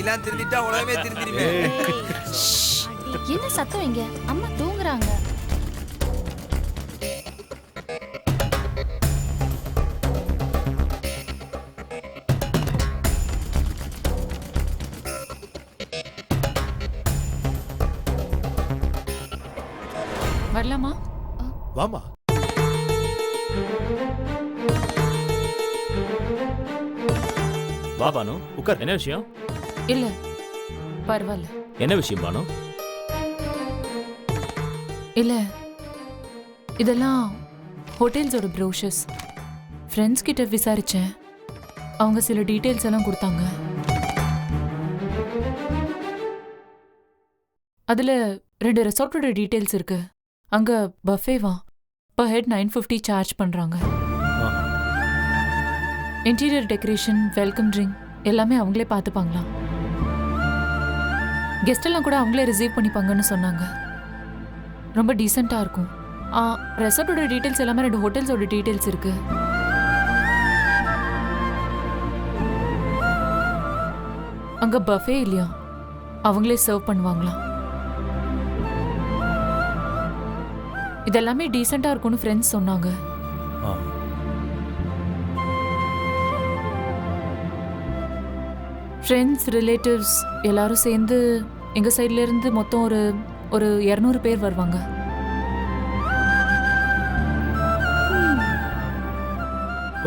எல்லாம் திருந்திட்டா உலகமே திருந்திடுமே. என்ன சத்தம் இங்க? அம்மா தூங்குறாங்க. வரலாமா? வாமா. வா பானு, உட்கார். என்ன விஷயம்? இல்ல பரவாயில்ல. என்ன விஷயம் பானு? இல்ல இதெல்லாம் ஹோட்டல்ஸோட ப்ரோஷர்ஸ். ஃப்ரெண்ட்ஸ் கிட்ட விசாரிச்சேன். அவங்க சில டீட்டெயில்ஸ் எல்லாம் கொடுத்தாங்க. அதுல 2 ரெசார்ட்டோட டீட்டெயில்ஸ் இருக்கு. அங்க பஃபேவா per head 950 சார்ஜ் பண்றாங்க. இன்டீரியர் டெக்கரேஷன், வெல்கம் ட்ரிங்க் எல்லாமே அவங்களே பார்த்துப்பாங்களாம். கெஸ்ட் எல்லாம் கூட அவங்களே ரிசீவ் பண்ணிப்பாங்கன்னு சொன்னாங்க. ரொம்ப டீசெண்டா இருக்கும். ரெசார்ட்டோட டீட்டெயில்ஸ் எல்லாமே 2 ஹோட்டல்ஸோட டீட்டெயில்ஸ் இருக்கு. அங்க பஃபே இல்லையா, அவங்களே சர்வ் பண்ணுவாங்களாம். இதெல்லாமே டீசெண்டா இருக்கும்னு ஃப்ரெண்ட்ஸ் சொன்னாங்க. ஃப்ரெண்ட்ஸ், ரிலேட்டிவ்ஸ் எல்லாரும் சேர்ந்து எங்க சைட்ல இருந்து மொத்தம் ஒரு 200 பேர் வருவாங்க.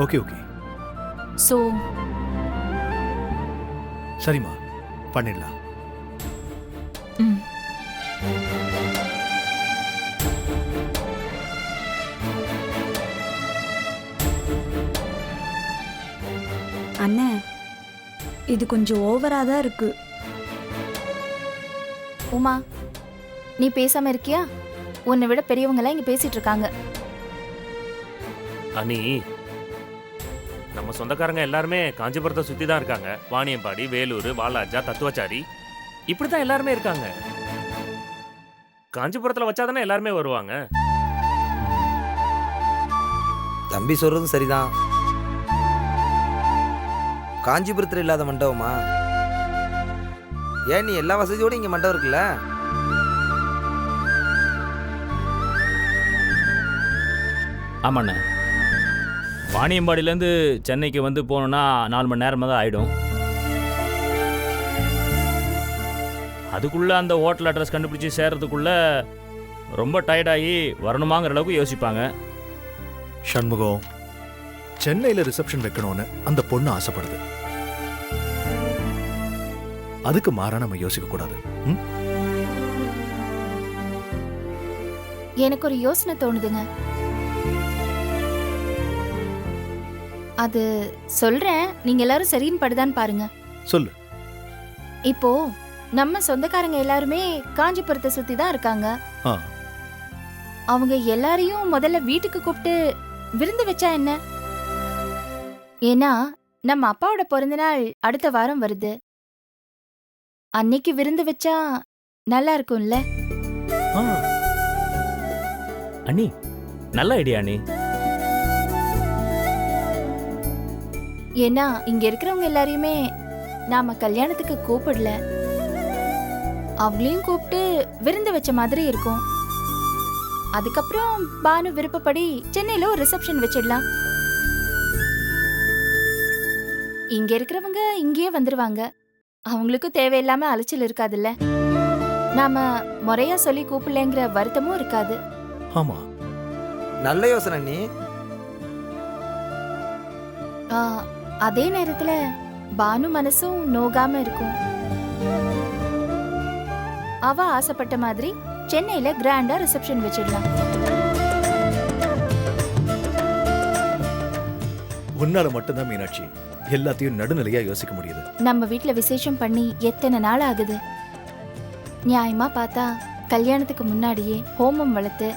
ஓகே ஓகே, ஸோ சரிம்மா, பண்ணிடலாம். ம் அண்ணே, இது கொஞ்சம் ஓவரா தான் இருக்கு. உமா, நீ பேசாம இருக்கியா? உன்னை விட பெரியவங்க எல்லாம் இங்க பேசிட்டு இருக்காங்க. அனி, நம்ம சொந்தக்காரங்க எல்லாருமே காஞ்சிபுரத்தை சுத்தி தான் இருக்காங்க. வாணியம்பாடி, வேலூர், வாலாஜா, தத்துவச்சாரி, இப்படிதான் எல்லாருமே இருக்காங்க. காஞ்சிபுரத்துல வச்சாதானே எல்லாருமே வருவாங்க. தம்பி சொல்றது சரிதான். காஞ்சிபுரத்தில் இல்லாத மண்டபமா? ஏன் நீ எல்லா வசதியோடு இங்க மண்டபம் இருக்குல்ல? ஆமாண்ணே, வாணியம்பாடியிலேருந்து சென்னைக்கு வந்து போகணுன்னா 4 மணி நேரமாக தான் ஆகிடும். அதுக்குள்ளே அந்த ஹோட்டல் அட்ரஸ் கண்டுபிடிச்சி சேர்றதுக்குள்ளே ரொம்ப டயர்டாகி வரணுமாங்கிற அளவுக்கு யோசிப்பாங்க. சண்முகம், சென்னையில் ரிசப்ஷன் வைக்கணும்னு அந்த பொண்ணு ஆசைப்படுது. அதுக்கு மாறா நம்ம யோசிக்க கூடாது. எனக்கு ஒரு யோசனை தோணுதுங்க. அது சொல்றேன், நீங்க எல்லாரும் சரின்னு படுதான்னு பாருங்க. சொல்லு. இப்போ நம்ம சொந்தக்காரங்க எல்லாருமே காஞ்சிபுரத்தை சுத்தி தான் இருக்காங்க. ஆ, அவங்க எல்லாரையும் முதல்ல வீட்டுக்கு கூப்பிட்டு விருந்து வச்சா என்ன? ஏன்னா நம்ம அப்பாவோட பிறந்த நாள் அடுத்த வாரம் வருது. அன்னைக்கு விருந்து வச்சா நல்லா இருக்கும்ல? ஆ, அண்ணி, நல்ல ஐடியா அண்ணி. ஏன்னா இங்க இருக்கிறவங்க எல்லாரையுமே நாம கல்யாணத்துக்கு கூப்பிடல. அவங்களையும் கூப்பிட்டு விருந்து வச்ச மாதிரி இருக்கும். அதுக்கப்புறம் பானு விருப்பப்படி சென்னையில ஒரு ரிசப்ஷன் வச்சிடலாம். இங்க இருக்கிறவங்க இங்கேயே வந்துருவாங்க. அவங்களுக்கும் தேவையில்லாம அலைச்சல் இருக்காதுல்ல. நாம முறையா சொல்லி கூப்பிடலங்கிற வருத்தமும் இருக்காது. ஆமா, நல்ல யோசனை நீ. ஆ, அதே நேரத்துல பானு மனசும் நோகாம இருக்கும். அவ ஆசைப்பட்ட மாதிரி சென்னையில கிராண்டா ரிசப்ஷன் வச்சிடலாம். உன்னால மட்டும்தான் மீனாட்சி எல்லாத்தையும் நடுநிலையா யோசிக்க முடியுது. நம்ம வீட்ல விசேஷம் பண்ணி எத்தனை நாள் ஆகுது? நியாயமா பார்த்தா கல்யாணத்துக்கு முன்னாடியே ஹோமம் வளர்த்து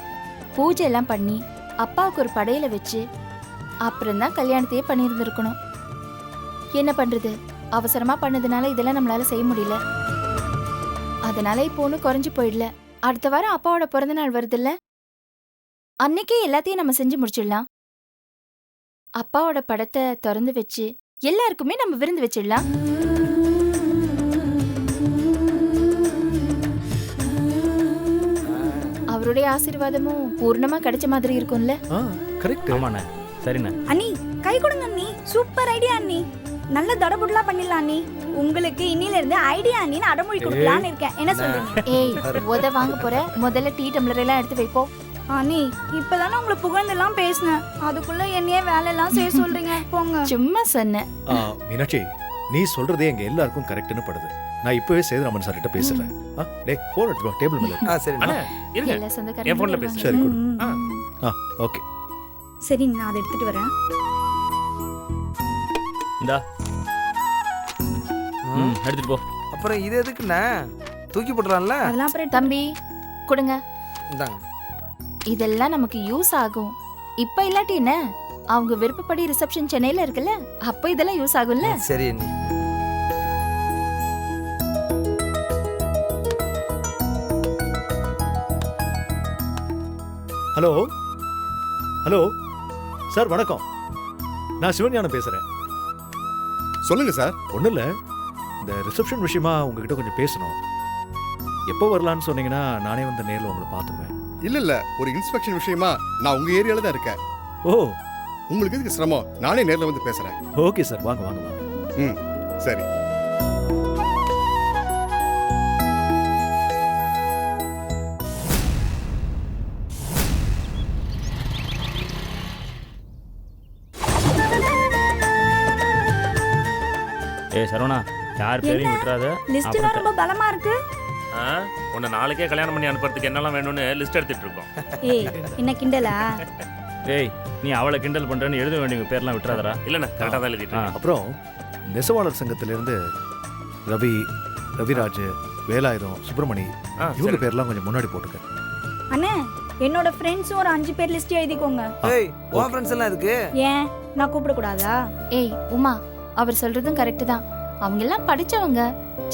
பூஜை எல்லாம் பண்ணி அப்பாவுக்கு ஒரு படையில வச்சு அப்புறம் தான் கல்யாணத்தையே பண்ணியிருந்திருக்கணும். என்ன பண்றது, அவசரமா பண்ணதுனால இதெல்லாம் நம்மளால செய்ய முடியல. அதனால இப்போ ஒன்றும் குறைஞ்சு போயிடல. அடுத்த வாரம் அப்பாவோட பிறந்த நாள் வருதுல்ல, அன்னைக்கே எல்லாத்தையும் நம்ம செஞ்சு முடிச்சிடலாம். அப்பாவோட படத்தை திறந்து வச்சு எல்லாருக்குமே நம்ம விருந்து வச்சிடலாம். அவருடைய ஆசீர்வாதமும் பூர்ணமா கிடைச்ச மாதிரி இருக்கும்ல. கரெக்ட். ஆமாண்ணே, சரிண்ணே. அண்ணி கை கொடுங்க அண்ணி, சூப்பர் ஐடியா அண்ணி, நல்ல தடபுடலா பண்ணிடலாம் அண்ணி. உங்களுக்கு இன்னில இருந்து ஐடியா அண்ணின்னு அடமொழி கொடுக்கலான்னு இருக்கேன். என்ன சொல்றீங்க? ஏய், உத வாங்க போற, முதல்ல டீ டம்ளர் எல்லாம் எடுத்து வைப்போ. அண்ணி இப்பதானே உங்களை புகழ்ந்தெல்லாம் பேசினேன், அதுக்குள்ள என்னையே வேலையெல்லாம் செய்ய சொல்றீங்க. போங்க. சும்மா சொன்னேன். மீனாட்சி, நீ சொல்றதே எங்க எல்லாருக்கும் கரெக்ட்னு படுது. நான் இப்பவே சேதுராமன் சார் கிட்ட பேசுறேன். டேய் போன் எடுத்து டேபிள் மேல. சரிண்ணா. அண்ணா இருங்க, எல்லா என் சொந்தக்காரங்களும் போன்ல வருவாங்க. பேசு. சரி கொடு. ம். ஓகே. சரி நான் அதை எடுத்துட்டு வரேன். இந்தா, எடுத்துட்டு போ. அப்புறம் இது எதுக்குண்ணா? தூக்கி போட்டுலாம்ல. அதெல்லாம் அப்புறம் தம்பி கொடுங்க. இந்தாங்க. இதெல்லாம் நமக்கு யூஸ் ஆகும். இப்ப இல்லாட்டி என்ன, அவங்க விருப்பப்படி ரிசப்ஷன் சென்னையில இருக்குல்ல, அப்ப இதெல்லாம் யூஸ் ஆகும்ல. சரி அண்ணி. ஹலோ ஹலோ சார், வணக்கம். நான் சிவஞானம் பேசுறேன். சொல்லுங்க சார். ஒன்றும் இல்லை, இந்த ரிசப்ஷன் விஷயமா உங்ககிட்ட கொஞ்சம் பேசணும். எப்போ வரலான்னு சொன்னீங்கன்னா நானே வந்து நேரில் உங்களை பார்த்துருவேன். இல்ல ஒரு இன்ஸ்பெக்ஷன் விஷயமா நான் உங்க ஏரியால தான் இருக்கேன். ஓ உங்களுக்கு எதுக்கு சிரமம், நானே நேர்ல வந்து பேசுறேன். ஓகே சார், வாங்க வாங்க வாங்க. ம் சரி. சரவணா, யார் பேரையும் விட்டுறாத. லிஸ்ட்லாம் ரொம்ப பலமா இருக்கு. உன்னை நாளைக்கே கல்யாணம் பண்ணி அனுப்புறதுக்கு என்னெல்லாம் வேணும்னு லிஸ்ட் எடுத்துட்டு இருக்கோம். ஏய் என்ன கிண்டலா? ஏய், நீ அவளை கிண்டல் பண்றேன்னு எழுத வேண்டிய பேர்லாம் விட்டுறாதடா. இல்லண்ணா, கரெக்டாக தான் எழுதிட்டு இருக்கேன். அப்புறம் நெசவாளர் சங்கத்திலிருந்து ரவி, ரவிராஜ், வேலாயுதம், சுப்பிரமணி இவங்க சரி. பேர்லாம் கொஞ்சம் முன்னாடி போட்டுக்க. அண்ணே என்னோட ஃப்ரெண்ட்ஸும் ஒரு 5 பேர் லிஸ்ட் எழுதிக்கோங்க. ஏய், உன் ஃப்ரெண்ட்ஸ் எல்லாம் இருக்கு. ஏன் நான் கூப்பிட கூடாதா? ஏய் உமா, அவர் சொல்றதும் கரெக்ட் தான். அவங்க எல்லாம் படிச்சவங்க,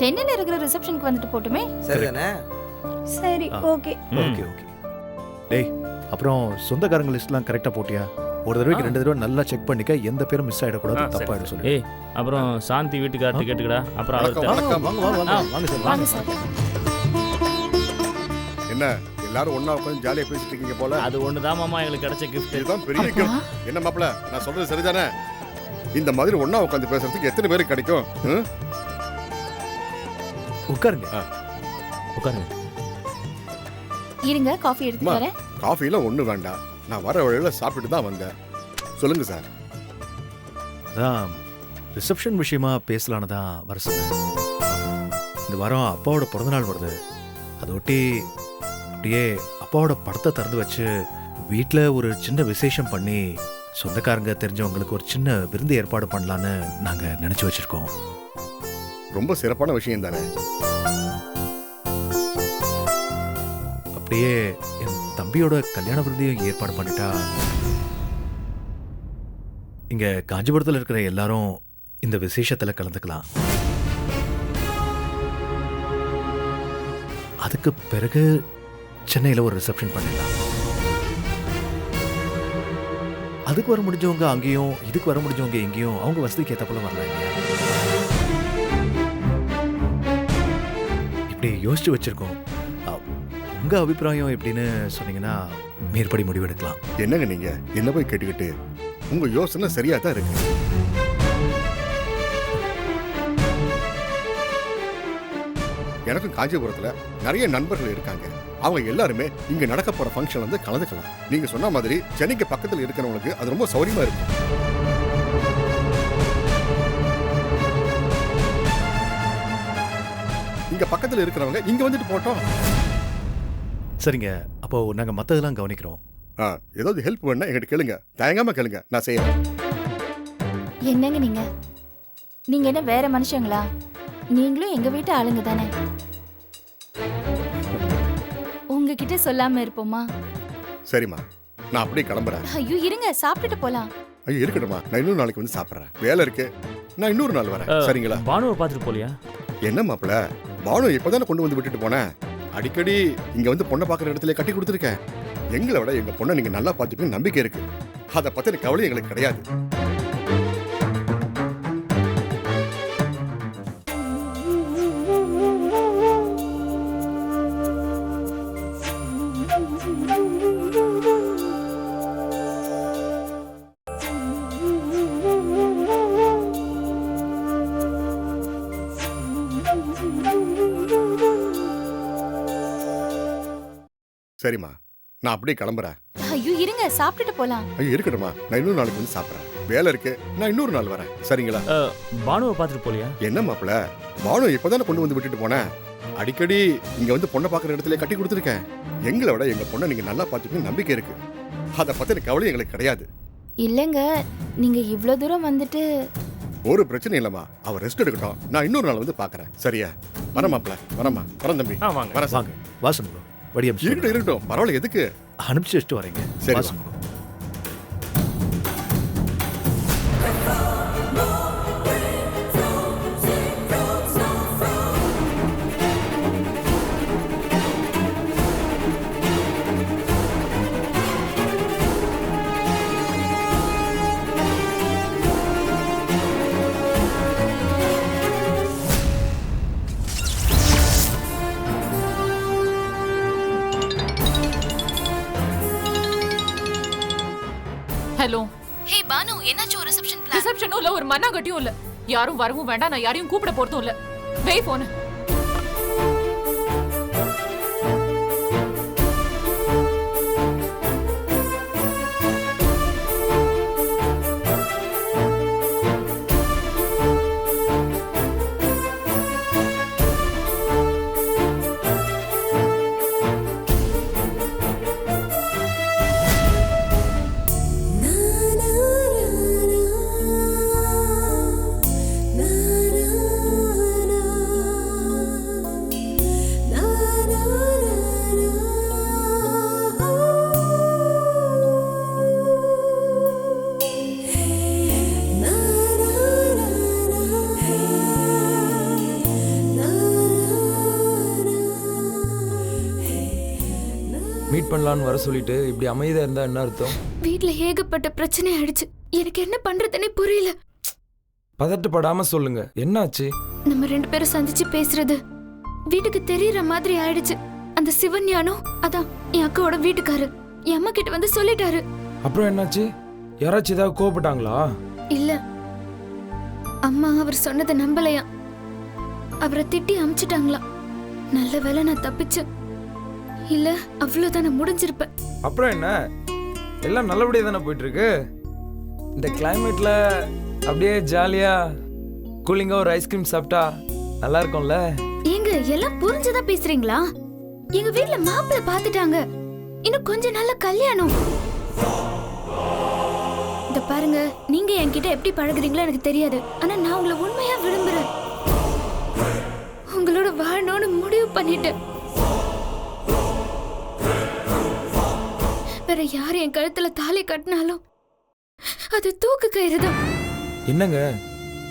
சென்னையில இருக்கிற ரிசப்ஷனுக்கு வந்துட்டு போட்டுமே. சரிதானே? சரி ஓகே. Okay okay. டேய், அப்புறம் சொந்தக்காரங்க லிஸ்ட்லாம் கரெக்டாக போட்டியா? ஒரு தடவைக்கு 2 தடவை நல்லா செக் பண்ணிக்க, எந்த பேரும் மிஸ் ஆகிடக்கூடாது, சரி, தப்பாயிடும் சொல்லி. ஏய், அப்புறம் சாந்தி வீட்டுக்கார்ட்டு கேட்டுக்கடா. அப்புறம் வணக்கம், அவர் வணக்கம். வாங்க வாங்க வாங்க வாங்க சார், வாங்க வாங்க சார். என்ன எல்லாரும் ஒண்ணா உட்காந்து ஜாலியா பேசிட்டு இருக்கீங்க போல. அது ஒண்ணுதான் மாமா எங்களுக்கு கிடைச்ச கிஃப்ட். இதுதான் பெரிய gift. என்ன மாப்பிள, நான் சொல்றது சரிதானே? இந்த மாதிரி ஒண்ணா உட்காந்து பேசுறதுக்கு எத்தனை பேருக்கு கிடைக்கும்? உட்காருங்க. உட்காருங்க. இருங்க, காஃபி எடுத்து அம்மா. வரேன். காஃபிலாம் ஒண்ணு வேண்டாம், நான் வர வழியில சாப்பிட்டுட்டு தான் வந்தேன். சொல்லுங்க சார். அதான் ரிசப்ஷன் விஷயமா பேசலான்னு தான் வர சொன்னேன். இந்த வாரம் அப்பாவோட பிறந்தநாள் வருது. அதொட்டி அப்படியே அப்பாவோட படத்தை திறந்து வச்சு வீட்டில் ஒரு சின்ன விசேஷம் பண்ணி சொந்தக்காரங்க தெரிஞ்சவங்களுக்கு ஒரு சின்ன விருந்து ஏற்பாடு பண்ணலான்னு நாங்கள் நினச்சி வச்சிருக்கோம். ரொம்ப சிறப்பான விஷயம் தானே. அப்படியே என் தம்பியோட கல்யாண விருந்தையும் ஏற்பாடு பண்ணிட்டா இங்க காஞ்சிபுரத்தில் இருக்கிற எல்லாரும் இந்த விசேஷத்துல கலந்துக்கலாம். அதுக்கு பிறகு சென்னையில் ஒரு ரிசப்ஷன் பண்ணிடலாம். அதுக்கு வர முடிஞ்சவங்க அங்கேயும், இதுக்கு வர முடிஞ்சவங்க எங்கேயும் அவங்க வசதிக்கு ஏற்றப்போல வரலாம் இல்லையா? இப்படி யோசிச்சு வச்சிருக்கோம். உங்க அபிப்பிராயம் எப்படின்னு சொன்னீங்கன்னா மேற்படி முடிவெடுக்கலாம். என்னங்க நீங்க என்ன போய் கேட்டுக்கிட்டு, உங்க யோசனை சரியா தான் இருக்கு. எனக்கும் காஞ்சிபுரத்துல நிறைய நண்பர்கள் இருக்காங்க. அவங்க எல்லாருமே இங்க நடக்க போற ஃபங்க்ஷன் வந்து கலந்துக்கலாம். நீங்க சொன்ன மாதிரி சென்னைக்கு பக்கத்துல இருக்கிறவங்களுக்கு அது ரொம்ப சௌரியமா இருக்கும். இங்க பக்கத்துல இருக்கிறவங்க இங்க வந்துட்டு போட்டோம். சரிங்க, அப்போ நாங்க மத்ததெல்லாம் கவனிக்கிறோம். ஏதாவது ஹெல்ப் வேணா எங்கிட்ட கேளுங்க, தயங்காம கேளுங்க, நான் செய்யறேன். என்னங்க நீங்க நீங்க என்ன வேற மனுஷங்களா? நீங்களும் எங்க வீட்டு ஆளுங்க தானே. உங்ககிட்ட சொல்லாம இருப்போமா? சரிம்மா, நான் அப்படியே கிளம்புறேன். ஐயோ இருங்க, சாப்பிட்டுட்டு போலாம். ஐயோ இருக்கட்டுமா, நான் இன்னொரு நாளைக்கு வந்து சாப்பிட்றேன். வேலை இருக்கு, நான் இன்னொரு நாள் வரேன். சரிங்களா? பானுவை பார்த்துட்டு போலியா? என்ன மாப்பிள, பானு இப்பதானே கொண்டு வந்து விட்டுட்டு போனேன். அடிக்கடி இங்க வந்து பொண்ணை பார்க்குற இடத்துல கட்டி கொடுத்துருக்கேன். எங்களை விட எங்க பொண்ணை நீங்க நல்லா பார்த்துப்பீங்க நம்பிக்கை இருக்கு. அதை பத்தின கவலை எங்களுக்கு கிடையாது. சரிம்மா, நான் அப்படியே கிளம்புறேன். ஐயோ இருங்க, சாப்பிட்டுட்டு போலாம். ஐயோ இருக்கட்டும்மா, நான் இன்னொரு நாளைக்கு வந்து சாப்பிட்றேன். வேலை இருக்கு, நான் இன்னொரு நாள் வரேன். சரிங்களா? பானுவை பார்த்துட்டு போலியா? என்ன மாப்பிள, பானு இப்பதானே கொண்டு வந்து விட்டுட்டு போனேன். அடிக்கடி இங்க வந்து பொண்ணை பார்க்குற இடத்துல கட்டி கொடுத்துருக்கேன். எங்களை விட எங்க பொண்ணை நீங்க நல்லா பார்த்துக்கணும் நம்பிக்கை இருக்கு. அதை பத்தின கவலை எங்களுக்கு கிடையாது. இல்லைங்க, நீங்க இவ்ளோ தூரம் வந்துட்டு. ஒரு பிரச்சனை இல்லம்மா, அவர் ரெஸ்ட் எடுக்கட்டும். நான் இன்னொரு நாள் வந்து பார்க்கறேன். சரியா? வர மாப்பிள, வரமா, வரேன் தம்பி. வாங்க. வர வாங்க வாசமுகம் வடி இருக்கட்டும் இருக்கட்டும், பரவாயில்ல. எதுக்கு அனுப்பிச்சு வச்சுட்டு வரீங்க? சரி, வாசமுகம். ஹலோ. ஹே பானு, என்னாச்சு? ஒரு ரிசப்ஷன் பிளான். ரிசப்ஷனும் இல்ல, ஒரு மண்ணாங்கட்டியும் இல்ல. யாரும் வரவும் வேண்டாம், நான் யாரையும் கூப்பிட போறதும் இல்ல. வை போன. மீட் பண்ணலான்னு வர சொல்லிட்டு இப்படி அமைதியா இருந்தா என்ன அர்த்தம்? வீட்ல ஏகப்பட்ட பிரச்சனை ஆயிடுச்சு. எனக்கு என்ன பண்றதுன்னே புரியல. பதட்டப்படாம சொல்லுங்க, என்னாச்சு? நம்ம 2 பேரும் சந்திச்சு பேசுறது வீட்டுக்கு தெரியற மாதிரி ஆயிடுச்சு. அந்த சிவன்யானும், அதான் என் அக்காவோட வீட்டுக்காரு, என் அம்மா கிட்ட வந்து சொல்லிட்டாரு. அப்புறம் என்னாச்சு? யாராச்சும் ஏதாவது கோவப்பட்டாங்களா? இல்ல, அம்மா அவர் சொன்னதை நம்பலையா. அவரை திட்டி அமிச்சிட்டாங்களாம். நல்ல வேளை நான் தப்பிச்சு. இல்ல அவ்வளவுதானே, முடிஞ்சிருப்பேன். அப்புறம் என்ன, எல்லாம் நல்லபடியா தானே போயிட்டு இருக்கு. இந்த கிளைமேட்ல அப்படியே ஜாலியா கூலிங்கா ஒரு ஐஸ்கிரீம் சாப்பிட்டா நல்லா இருக்கும்ல. ஏங்க எல்லாம் புரிஞ்சதா பேசுறீங்களா? எங்க வீட்ல மாப்பிள்ளை பாத்துட்டாங்க. இன்னும் கொஞ்ச நாள்ல கல்யாணம். இத பாருங்க, நீங்க என்கிட்ட எப்படி பழகுறீங்களோ எனக்கு தெரியாது. ஆனா நான் உங்களை உண்மையா விரும்புறேன். உங்களோட வாழணும்னு முடிவு பண்ணிட்டேன். வேற யார் என் கழுத்துல தாலி கட்டினாலும் அது தூக்கு கயிறுதான். என்னங்க,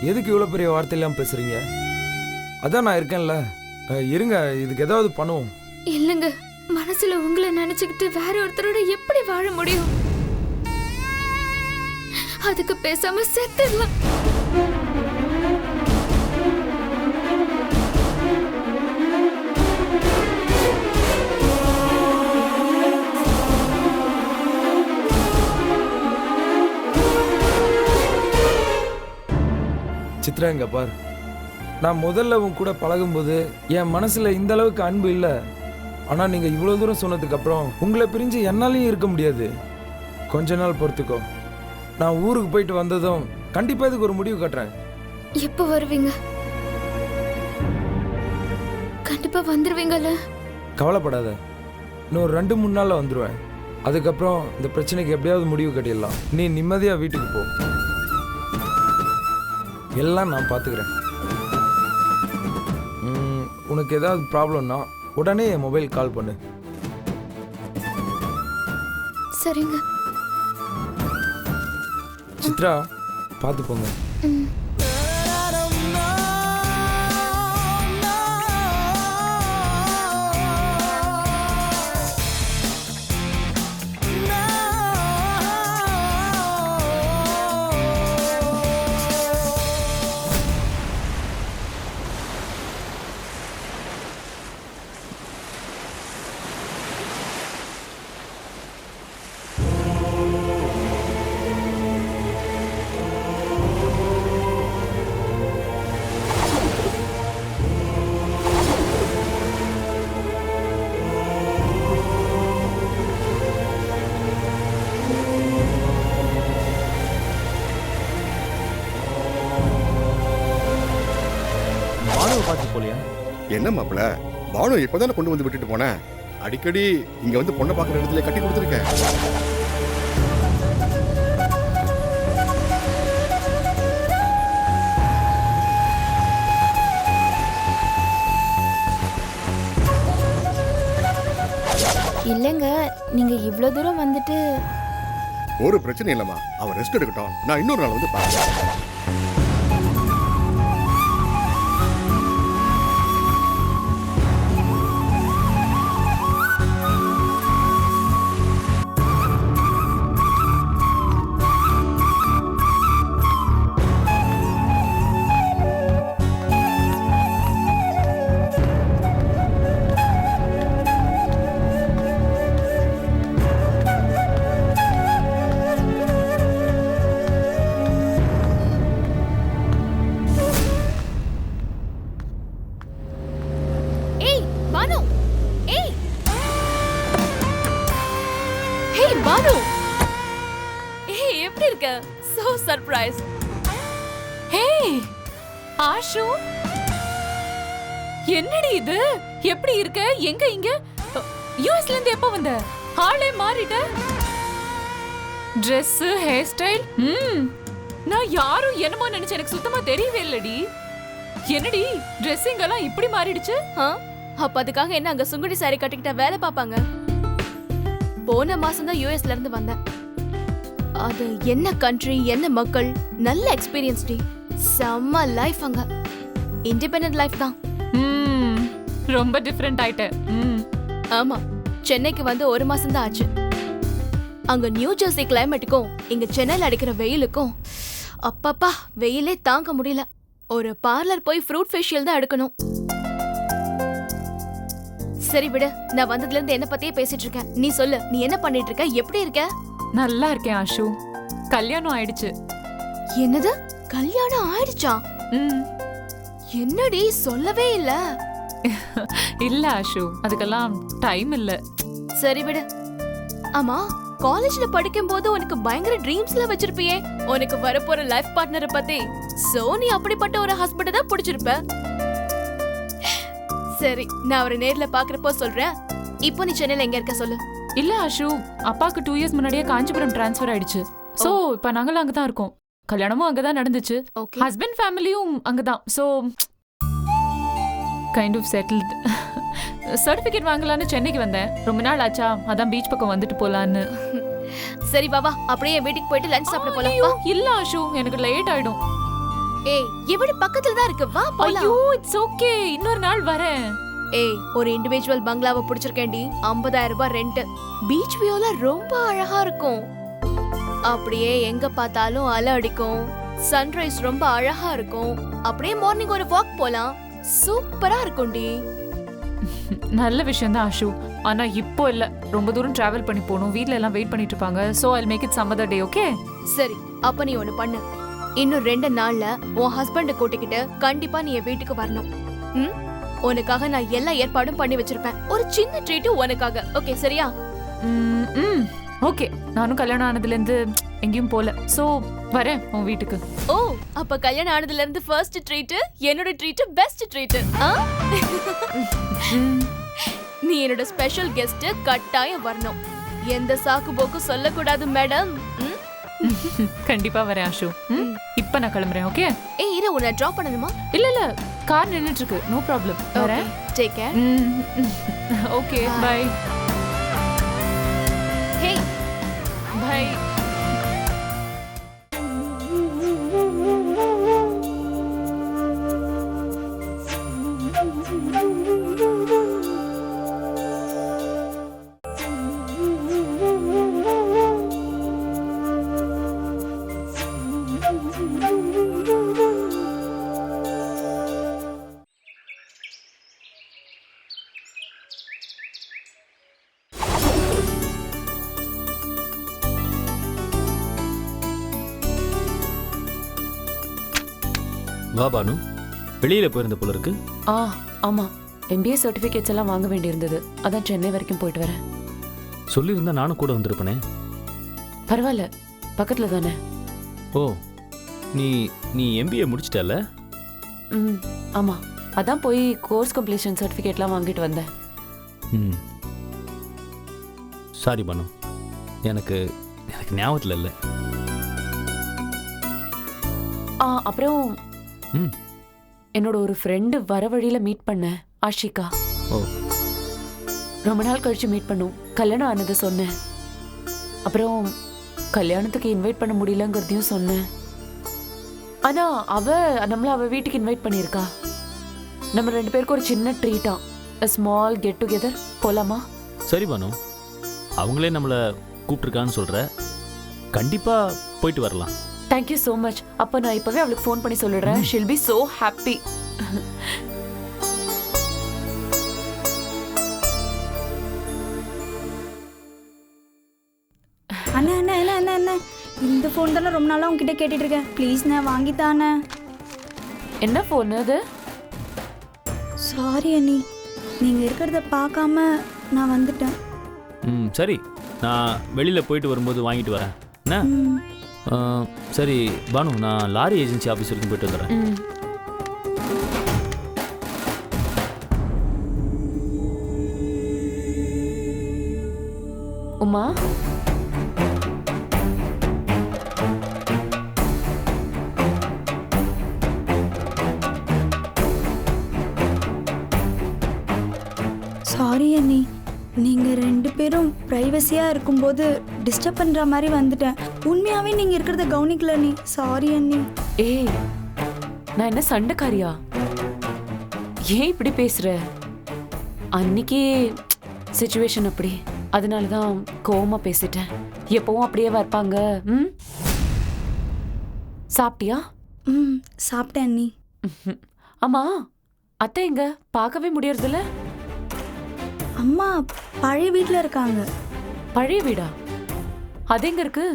எதுக்கு இவ்வளவு பெரிய வார்த்தையெல்லாம் பேசுறீங்க? அதான் நான் இருக்கேன்ல. இருங்க, இதுக்கு ஏதாவது பண்ணுவோம். இல்லங்க, மனசுல உங்களை நினைச்சுக்கிட்டு வேற ஒருத்தரோட எப்படி வாழ முடியும்? அதுக்கு பேசாம செத்துடலாம். சித்ரா, இங்க பார், நான் முதல்ல உன் கூட பழகும்போது என் மனசுல இந்த அளவுக்கு அன்பு இல்லை. ஆனா நீங்க இவ்வளவு தூரம் சொன்னதுக்கு அப்புறம் உங்களை பிரிஞ்சு என்னாலையும் இருக்க முடியாது. கொஞ்ச நாள் பொறுத்துக்கோ. நான் ஊருக்கு போயிட்டு வந்ததும் கண்டிப்பா இதுக்கு ஒரு முடிவு கட்டுறேன். எப்போ வருவீங்க? கண்டிப்பா வந்துருவீங்கல்ல? கவலைப்படாத, இன்னும் 2-3 நாள்ல வந்துருவேன். அதுக்கப்புறம் இந்த பிரச்சனைக்கு எப்படியாவது முடிவு கட்டிடலாம். நீ நிம்மதியா வீட்டுக்கு போ. எல்லாம் நான் பார்த்துக்கிறேன். உனக்கு ஏதாவது ப்ராப்ளம்னா உடனே என் மொபைல் கால் பண்ணு. சரிங்க. சித்ரா, பார்த்து போங்க. பார்த்து போலியா? என்ன மாப்பிள, பானு இப்பதானே கொண்டு வந்து விட்டுட்டு போனேன். அடிக்கடி இங்க வந்து பொண்ணை பார்க்குற இடத்துல கட்டி கொடுத்துருக்கேன். இல்லைங்க, நீங்க இவ்வளோ தூரம் வந்துட்டு ஒரு பிரச்சனை இல்லம்மா, அவன் ரெஸ்ட் எடுக்கட்டும். நான் இன்னொரு நாள் வந்து பார்க்கிறேன். ஏய் பானு, ஏய் ஹே பானு, ஏய் எப்படி இருக்க? So surprise. ஹே ஆஷு, என்னடி இது? எப்படி இருக்க? எங்க இங்க? யூஎஸ்ல இருந்து எப்ப வந்த? ஆளே மாறிட்ட. Dress, ஹேர் ஸ்டைல், நான் யாரும் என்னமோ நினைச்சு எனக்கு சுத்தமா தெரியவே இல்லடி. என்னடி ட்ரெஸ்ஸிங் எல்லாம் இப்படி மாறிடுச்சு? அப்ப அதுக்காக என்ன அங்க சுங்குடி சாரி கட்டிக்கிட்ட வேலை பாப்பாங்க? போன மாசம் தான் யூஎஸ்ல இருந்து வந்தேன். அது என்ன கண்ட்ரி, என்ன மக்கள், நல்ல எக்ஸ்பீரியன்ஸ் டி. செம்ம லைஃப் அங்க. இண்டிபெண்டன்ட் லைஃப் தான். ரொம்ப டிஃபரெண்ட் ஆயிட்ட. ஆமா, சென்னைக்கு வந்து ஒரு மாசம் தான் ஆச்சு. அங்க நியூ ஜெர்சி கிளைமேட்டுக்கும் இங்க சென்னையில அடிக்கிற வெயிலுக்கும் அப்பப்பா வெயிலே தாங்க முடியல. ஒரு பார்லர் போய் ஃப்ரூட் ஃபேஷியல் தான் எடுக்கணும். சரி விடு, நான் வந்ததுல இருந்து என்ன பத்தியே பேசிட்டு இருக்கேன். நீ சொல்லு, நீ என்ன பண்ணிட்டு இருக்க? எப்படி இருக்க? நல்லா இருக்கேன் ஆஷு. கல்யாணம் ஆயிடுச்சு. என்னது, கல்யாணம் ஆயிடுச்சா? என்னடி சொல்லவே இல்ல? இல்ல ஆஷு, அதுக்கெல்லாம் டைம் இல்ல. சரி விடு. ஆமா, காலேஜ்ல படிக்கும் போது உனக்கு பயங்கர ட்ரீம்ஸ்ல வச்சிருப்பியே உனக்கு வரப்போற லைஃப் பார்ட்னரை பத்தி. சோ நீ அப்படிப்பட்ட ஒரு ஹஸ்பண்ட் தான் பிடிச்சிருப்ப. சரி, நான் அவரை நேர்ல பாக்குறப்போ சொல்றேன். இப்போ நீ சென்னையில எங்க இருக்க சொல்லு. இல்ல ஆஷு, அப்பாக்கு 2 இயர்ஸ் முன்னாடியே காஞ்சிபுரம் டிரான்ஸ்ஃபர் ஆயிடுச்சு. சோ இப்ப நாங்களும் அங்கதான் இருக்கோம். கல்யாணமும் அங்கதான் நடந்துச்சு. ஹஸ்பண்ட் ஃபேமிலியும் அங்கதான். So kind of settled. Certificate வாங்கலான்னு சென்னைக்கு வந்தேன். ரொம்ப நாள் ஆச்சா, அதான் பீச் பக்கம் வந்துட்டு போலான்னு. சரி வா வா, அப்படியே வீட்டுக்கு போயிட்டு லஞ்ச் சாப்பிட போலாம். வா. இல்ல ஆஷு, எனக்கு லேட் ஆயிடும். ஏய், இவடு பக்கத்துல தான் இருக்கு, வா போலாம். ஐயோ இட்ஸ் ஓகே, இன்னொரு நாள் வரேன். ஏய், ஒரு இண்டிவிஜுவல் பங்களாவை பிடிச்சிருக்கேன்டி. 50,000 ரூபாய் ரெண்ட். பீச் வியூல ரொம்ப அழகா இருக்கும். அப்படியே எங்க பார்த்தாலும் அலை அடிக்கும். சன்ரைஸ் ரொம்ப அழகா இருக்கும். அப்படியே மார்னிங் ஒரு வாக் போலாம். சூப்பரா இருக்கும்டி. நல்ல விஷயம் தான் ஆஷு. ஆனா இப்போ இல்ல, ரொம்ப தூரம் டிராவல் பண்ணி போகணும். வீட்ல எல்லாம் வெயிட் பண்ணிட்டு இருப்பாங்க. So I make it some other day. Okay? சரி, அப்ப நீ ஒண்ணு பண்ணு. இன்னும் 2 நாள்ல உன் ஹஸ்பண்ட கூட்டிக்கிட்டு கண்டிப்பா நீ என் வீட்டுக்கு வரணும். உனக்காக நான் எல்லா ஏற்பாடும் பண்ணி வச்சிருப்பேன். ஒரு சின்ன ட்ரீட் உனக்காக. ஓகே சரியா? ஓகே. நானும் கல்யாணம் ஆனதுல இருந்து எங்கேயும் போல. சோ வரேன் உன் வீட்டுக்கு. ஓ, அப்ப கல்யாணம் ஆனதுல இருந்து ஃபர்ஸ்ட் ட்ரீட் என்னோட ட்ரீட், பெஸ்ட் ட்ரீட். நீ என்னோட ஸ்பெஷல் கெஸ்ட், கட்டாயம் வரணும். எந்த சாக்கு போக்கு சொல்லக்கூடாது மேடம். கண்டிப்பா வரேன் ஆஷு. இப்ப நான் கிளம்புறேன். ஓகே? ஏய் இரு, உன்னை டிராப் பண்ணணுமா? இல்ல இல்ல, கார் நின்னுட்டு இருக்கு. No problem. வரேன். Take care. Okay, bye. Hey bye. வா பானு, வெளியில போயிருந்த போல இருக்கு. ஆமா, MBA சர்டிபிகேட்ஸ் எல்லாம் வாங்க வேண்டியிருந்தது. அதான் சென்னை வரைக்கும் போயிட்டு வரேன். சொல்லியிருந்தா நானும் கூட வந்திருப்பேனே. பரவாயில்ல, பக்கத்துல தானே. ஓ, நீ MBA முடிச்சிட்டல? ஆமா. அதான் போய் கோர்ஸ் கம்ப்ளீஷன் சர்டிஃபிகேட்லாம் வாங்கிட்டு வந்தேன். ம் சாரி பானு, எனக்கு ஞாபகத்தில் இல்லை. அப்புறம் ம் என்னோட ஒரு ஃப்ரெண்டு வர வழியில மீட் பண்ணேன், ஆஷிகா. ஓ ரொம்ப நாள் கழிச்சு மீட் பண்ணோம். கல்யாணம் ஆனதை சொன்னேன். அப்புறம் கல்யாணத்துக்கு இன்வைட் பண்ண முடியலங்கிறதையும் சொன்னேன். ஆனா நம்மள அவ வீட்டுக்கு இன்வைட் பண்ணியிருக்கா. நம்ம 2 பேருக்கு ஒரு சின்ன ட்ரீட்டா, ஸ்மால் கெட் டுகெதர். போலாமா? சரி பானு, அவங்களே நம்மளை கூப்பிட்ருக்கான்னு சொல்கிற, கண்டிப்பாக போயிட்டு வரலாம். Thank you so much. அப்போ நான் இப்போவே அவளுக்கு ஃபோன் பண்ணி சொல்லிடுறேன். She'll be so happy. அண்ணா அண்ணா அண்ணா அண்ணா அண்ணா இந்த ஃபோன் தானே ரொம்ப நாளாக உங்ககிட்ட கேட்டுட்டு இருக்கேன். ப்ளீஸ்ண்ணே வாங்கித்தானே. என்ன ஃபோன் அது? சாரி அண்ணி, நீங்கள் இருக்கிறத பார்க்காம நான் வந்துட்டேன். ம் சரி, நான் வெளியில் போயிட்டு வரும்போது வாங்கிட்டு வரேன். என்ன? சரி பானு, நான் லாரி ஏஜென்சி ஆஃபீஸ் வரைக்கும் போயிட்டு வந்துடுறேன். உமா, சாரி அண்ணி, நீங்கள் 2 பேரும் ப்ரைவசியாக இருக்கும்போது டிஸ்டர்ப் பண்ணுற மாதிரி வந்துட்டேன். உண்மையாகவே நீங்கள் இருக்கிறத கவனிக்கல அண்ணி. சாரி அண்ணி. ஏய், நான் என்ன சண்டைக்காரியா? ஏன் இப்படி பேசுற? அன்னைக்கு சிச்சுவேஷன் அப்படி, அதனால தான் கோவமா பேசிட்டேன். எப்பவும் அப்படியே இருப்பாங்க. ம், சாப்பிட்டியா? ம் சாப்பிட்டேன் அண்ணி. ஆமா, அத்தை எங்க? பார்க்கவே முடியறதில்ல. அம்மா பழைய வீட்டில் இருக்காங்க. பழைய வீடா? அது எங்க இருக்கு?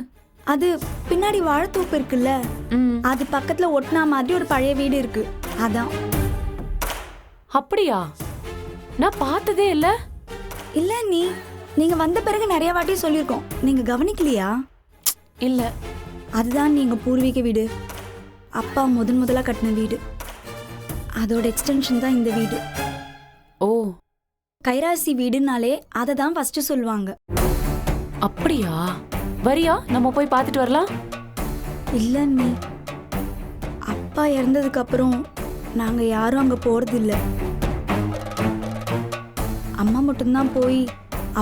அது பின்னாடி வாழைத்தோப்பு இருக்குல்ல, அது பக்கத்தில் ஒட்டினா மாதிரி ஒரு பழைய வீடு இருக்கு. அதான். அப்படியா? நான் பார்த்ததே இல்ல. இல்லை அண்ணி, நீங்கள் வந்த பிறகு நிறைய வாட்டி சொல்லியிருக்கோம், நீங்கள் கவனிக்கலையா? இல்ல. அதுதான் நீங்கள் பூர்வீக வீடு. அப்பா முதலாக கட்டின வீடு. அதோட எக்ஸ்டென்ஷன் தான் இந்த வீடு. ஓ, கைராசி வீடுனாலே அதை தான் ஃபர்ஸ்ட் சொல்லுவாங்க. அப்படியா? வரியா, நம்ம போய் பார்த்துட்டு வரலாம்? இல்லை அண்ணி, அப்பா இறந்ததுக்கு அப்புறம் நாங்கள் யாரும் அங்கே போகிறதில்ல. அம்மா மட்டும்தான் போய்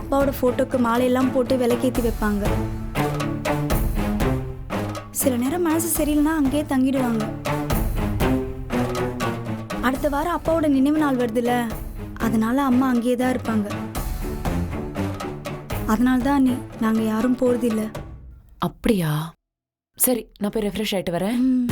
அப்பாவோட ஃபோட்டோக்கு மாலையெல்லாம் போட்டு விளக்கேற்றி வைப்பாங்க. சில நேரம் மனசு சரியில்லைன்னா அங்கேயே தங்கிடுவாங்க. அடுத்த வாரம் அப்பாவோட நினைவு நாள் வருதுல்ல, அதனால அம்மா அங்கேயே தான் இருப்பாங்க. அதனால தான் அண்ணி நாங்கள் யாரும் போகிறதில்ல. அப்படியா? சரி, நான் போய் ரெஃப்ரெஷ் ஆயிட்டு வரேன். ம்